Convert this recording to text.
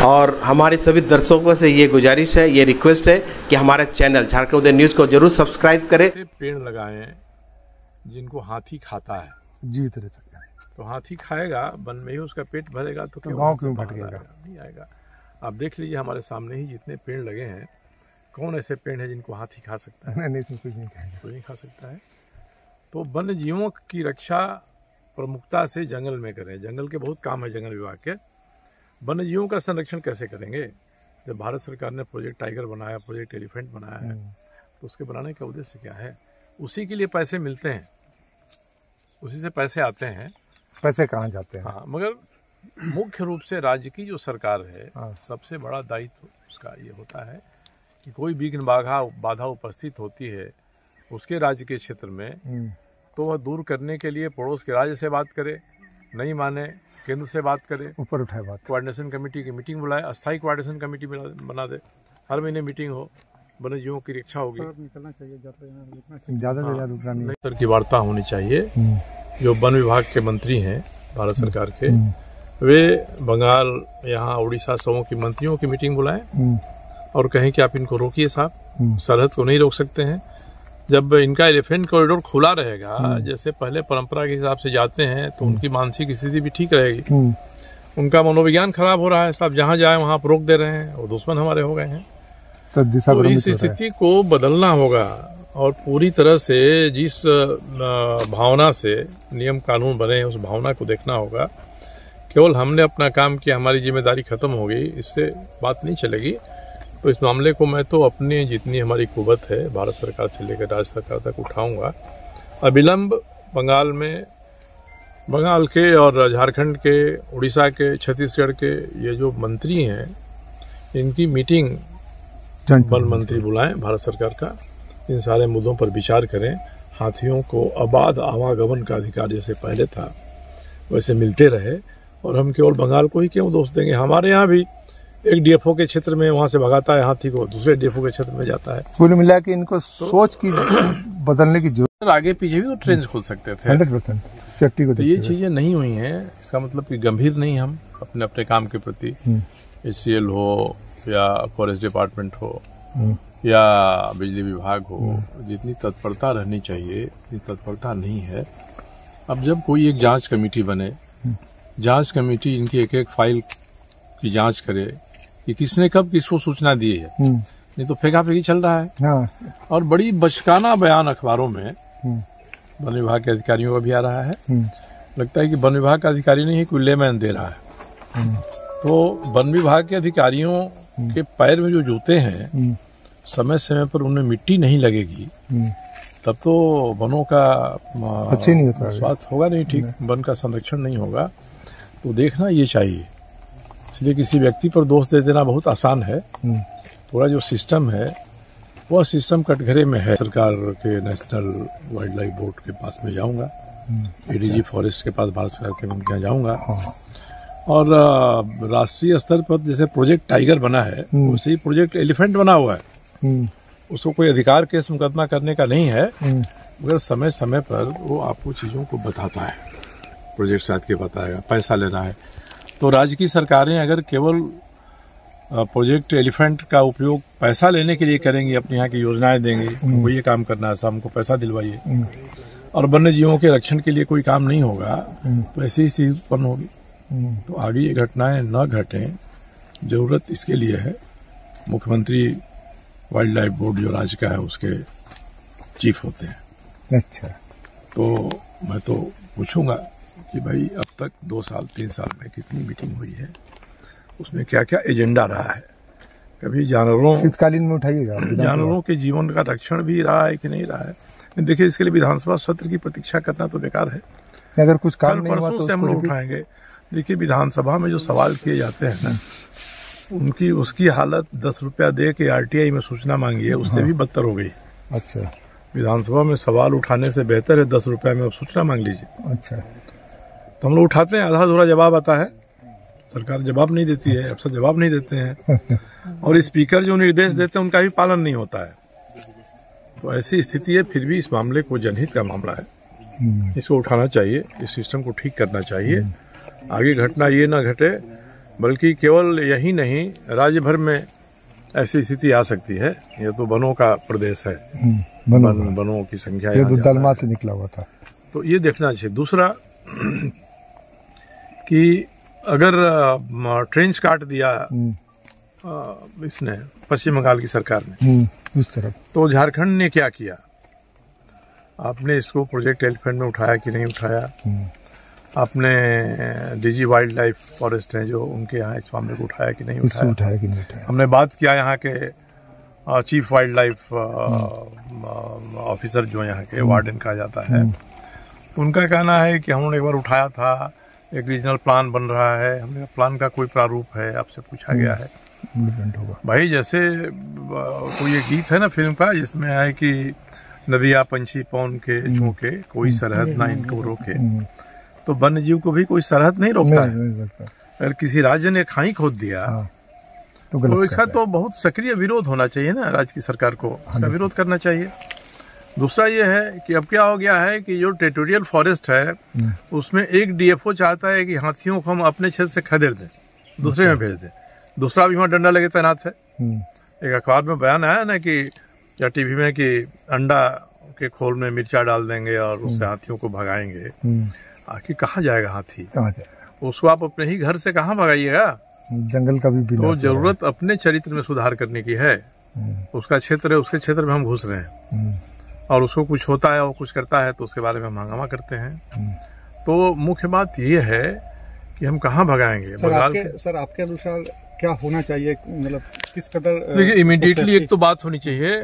और हमारे सभी दर्शकों से ये गुजारिश है, ये रिक्वेस्ट है कि हमारे चैनल झारखंड उदय न्यूज़ को जरूर सब्सक्राइब करें। पेड़ लगाएं जिनको हाथी खाता है, जीवित रह सकता है। तो हाथी खाएगा, वन में ही उसका पेट भरेगा, तो गाँव क्यों भटकेगा? नहीं आएगा। आप देख लीजिए हमारे सामने ही जितने पेड़ लगे हैं, कौन ऐसे पेड़ है जिनको हाथी खा सकता है? नहीं, कुछ नहीं खाएगा, कोई नहीं खा सकता है। तो वन्य जीवों की रक्षा प्रमुखता से जंगल में करें। जंगल के बहुत काम है जंगल विभाग के। वन्य जीवों का संरक्षण कैसे करेंगे? जब भारत सरकार ने प्रोजेक्ट टाइगर बनाया, प्रोजेक्ट एलिफेंट बनाया है, तो उसके बनाने का उद्देश्य क्या है? उसी के लिए पैसे मिलते हैं, उसी से पैसे आते हैं। पैसे कहाँ जाते हैं? हाँ, मगर मुख्य रूप से राज्य की जो सरकार है, सबसे बड़ा दायित्व उसका ये होता है कि कोई विघ्न बाधा उपस्थित होती है उसके राज्य के क्षेत्र में, तो वह दूर करने के लिए पड़ोस के राज्य से बात करे, नहीं माने केंद्र से बात करे, ऊपर उठाए बात, कोऑर्डिनेशन कमेटी की मीटिंग बुलाए, अस्थायी कोऑर्डिनेशन कमेटी बना दे, हर महीने मीटिंग हो, वन्य जीवों की रक्षा होगी। निकलना चाहिए, ज़्यादा से ज़्यादा रुकना नहीं। स्तर की वार्ता होनी चाहिए। जो वन विभाग के मंत्री हैं भारत सरकार के, वे बंगाल, यहाँ उड़ीसा सबों की मंत्रियों की मीटिंग बुलाएं और कहें कि आप इनको रोकिए साहब, सरहद को नहीं रोक सकते हैं। जब इनका एलिफेंट कॉरिडोर खुला रहेगा, जैसे पहले परंपरा के हिसाब से जाते हैं, तो उनकी मानसिक स्थिति भी ठीक रहेगी। उनका मनोविज्ञान खराब हो रहा है, साहब जहाँ जाए वहाँ आप रोक दे रहे हैं, वो दुश्मन हमारे हो गए हैं। तो इस स्थिति को बदलना होगा और पूरी तरह से जिस भावना से नियम कानून बने, उस भावना को देखना होगा। केवल हमने अपना काम किया, हमारी जिम्मेदारी खत्म हो गई, इससे बात नहीं चलेगी। तो इस मामले को मैं तो अपनी जितनी हमारी कुवत है भारत सरकार से लेकर राज्य सरकार तक उठाऊंगा। अविलंब बंगाल के और झारखंड के, उड़ीसा के, छत्तीसगढ़ के ये जो मंत्री हैं, इनकी मीटिंग वन मंत्री बुलाएं भारत सरकार का, इन सारे मुद्दों पर विचार करें। हाथियों को अबाध आवागमन का अधिकार जैसे पहले था वैसे मिलते रहे, और हम केवल बंगाल को ही क्यों दोष देंगे? हमारे यहाँ भी एक डीएफओ के क्षेत्र में वहाँ से भगाता है हाथी को, दूसरे डीएफओ के क्षेत्र में जाता है। कुल मिला के इनको सोच की बदलने की जरूरत। आगे पीछे भी तो ट्रेंच खोल सकते थे 100% सेफ्टी को। तो ये चीजें नहीं हुई हैं, इसका मतलब कि गंभीर नहीं हम अपने काम के प्रति। एसीएल हो या फॉरेस्ट डिपार्टमेंट हो या बिजली विभाग हो, जितनी तत्परता रहनी चाहिए इतनी तत्परता नहीं है। अब जब कोई एक जांच कमेटी बने, जांच कमेटी इनकी एक एक फाइल की जांच करे कि किसने कब किसको सूचना दी है, नहीं तो फेंका फेंकी चल रहा है। और बड़ी बचकाना बयान अखबारों में वन विभाग के अधिकारियों का भी आ रहा है। लगता है कि वन विभाग का अधिकारी नहीं है, कोई लेमैन दे रहा है। तो वन विभाग के अधिकारियों के पैर में जो जूते हैं, समय समय पर उनमें मिट्टी नहीं लगेगी, तब तो वनों का अच्छे नहीं होता, स्वास्थ्य होगा नहीं ठीक, वन का संरक्षण नहीं होगा। तो देखना ये चाहिए। इसलिए किसी व्यक्ति पर दोष दे देना बहुत आसान है। पूरा जो सिस्टम है वह सिस्टम कटघरे में है। सरकार के नेशनल वाइल्ड लाइफ बोर्ड के पास में जाऊंगा, एडीजी फॉरेस्ट के पास भारत सरकार के उनके यहाँ जाऊंगा, और राष्ट्रीय स्तर पर जैसे प्रोजेक्ट टाइगर बना है वैसे ही प्रोजेक्ट एलिफेंट बना हुआ है। उसको कोई अधिकार केस मुकदमा करने का नहीं है, मगर समय समय पर वो आपको चीजों को बताता है, प्रोजेक्ट साथ के बताएगा, पैसा लेना है। तो राज्य की सरकारें अगर केवल प्रोजेक्ट एलिफेंट का उपयोग पैसा लेने के लिए करेंगी, अपने यहाँ की योजनाएं देंगी, वो ये काम करना है, हमको पैसा दिलवाइए, और वन्य जीवों के रक्षण के लिए कोई काम नहीं होगा, तो ऐसी ही स्थिति उत्पन्न होगी। तो आगे ये घटनाएं न घटें, जरूरत इसके लिए है। मुख्यमंत्री वाइल्ड लाइफ बोर्ड जो राज्य का है उसके चीफ होते हैं। अच्छा, तो मैं तो पूछूंगा कि भाई अब तक 2 साल 3 साल में कितनी मीटिंग हुई है, उसमें क्या क्या एजेंडा रहा है। कभी जानवरों शीतकालीन में उठाइएगा, जानवरों के जीवन का रक्षण भी रहा है कि नहीं रहा है। देखिए, इसके लिए विधानसभा सत्र की प्रतीक्षा करना तो बेकार है। अगर कुछ काम नहीं हुआ तो से हम लोग उठाएंगे। देखिए, विधानसभा में जो सवाल किए जाते हैं ना, उसकी हालत 10 रुपया दे के आरटीआई में सूचना मांगी है, उससे भी बदतर हो गई। अच्छा, विधानसभा में सवाल उठाने से बेहतर है 10 रुपया में सूचना मांग लीजिए। अच्छा, तो हम लोग उठाते हैं, आधा अधूरा जवाब आता है, सरकार जवाब नहीं देती है, अफसर जवाब नहीं देते हैं, और स्पीकर जो निर्देश देते हैं उनका भी पालन नहीं होता है। तो ऐसी स्थिति है। फिर भी इस मामले को जनहित का मामला है, इसको उठाना चाहिए, इस सिस्टम को ठीक करना चाहिए। आगे घटना ये ना घटे बल्कि केवल यही नहीं, राज्य भर में ऐसी स्थिति आ सकती है। ये तो वनों का प्रदेश है, वनों की संख्या ये तो दलमा से निकला हुआ था, तो ये देखना चाहिए। दूसरा कि अगर ट्रेंच काट दिया इसने, पश्चिम बंगाल की सरकार ने उस तरफ, तो झारखंड ने क्या किया? आपने इसको प्रोजेक्ट एलिफेंट में उठाया कि नहीं उठाया? आपने डीजी वाइल्ड लाइफ फॉरेस्ट हैं जो, उनके यहाँ इस मामले को उठाया कि नहीं उठाया? उठाया कि नहीं उठाया? हमने बात किया यहाँ के चीफ वाइल्ड लाइफ ऑफिसर जो यहाँ के वार्डन कहा जाता है, तो उनका कहना है कि हम लोगों ने एक बार उठाया था, एक रीजनल प्लान बन रहा है, हमने प्लान का कोई प्रारूप है? आपसे पूछा गया है। भाई जैसे कोई ये गीत है ना फिल्म का, जिसमें है कि नदिया पंछी पौन के झोंके, कोई सरहद ना इनको रोके, तो वन्य जीव को भी कोई सरहद नहीं रोकता है। अगर किसी राज्य ने खाई खोद दिया तो इसका तो बहुत सक्रिय विरोध होना चाहिए ना, राज्य की सरकार को इसका विरोध करना चाहिए। दूसरा ये है कि अब क्या हो गया है कि जो टेरिटोरियल फॉरेस्ट है उसमें एक डीएफओ चाहता है कि हाथियों को हम अपने क्षेत्र से खदेड़ दें, दूसरे में भेज दें। दूसरा भी वहाँ डंडा लगे तैनात है। एक अखबार में बयान आया ना कि, या टीवी में, कि अंडा के खोल में मिर्चा डाल देंगे और उससे हाथियों को भगाएंगे। आखिर कहाँ जाएगा हाथी? कहाँ जाएगा? उसको आप अपने ही घर से कहाँ भगाइएगा? जंगल का भी तो जरूरत अपने चरित्र में सुधार करने की है। उसका क्षेत्र है, उसके क्षेत्र में हम घुस रहे हैं और उसको कुछ होता है, वो कुछ करता है तो उसके बारे में हम हंगामा करते हैं। तो मुख्य बात ये है कि हम कहाँ भगाएंगे? सर आपके अनुसार क्या होना चाहिए, मतलब किस कदर? देखिए, इमीडिएटली एक तो बात होनी चाहिए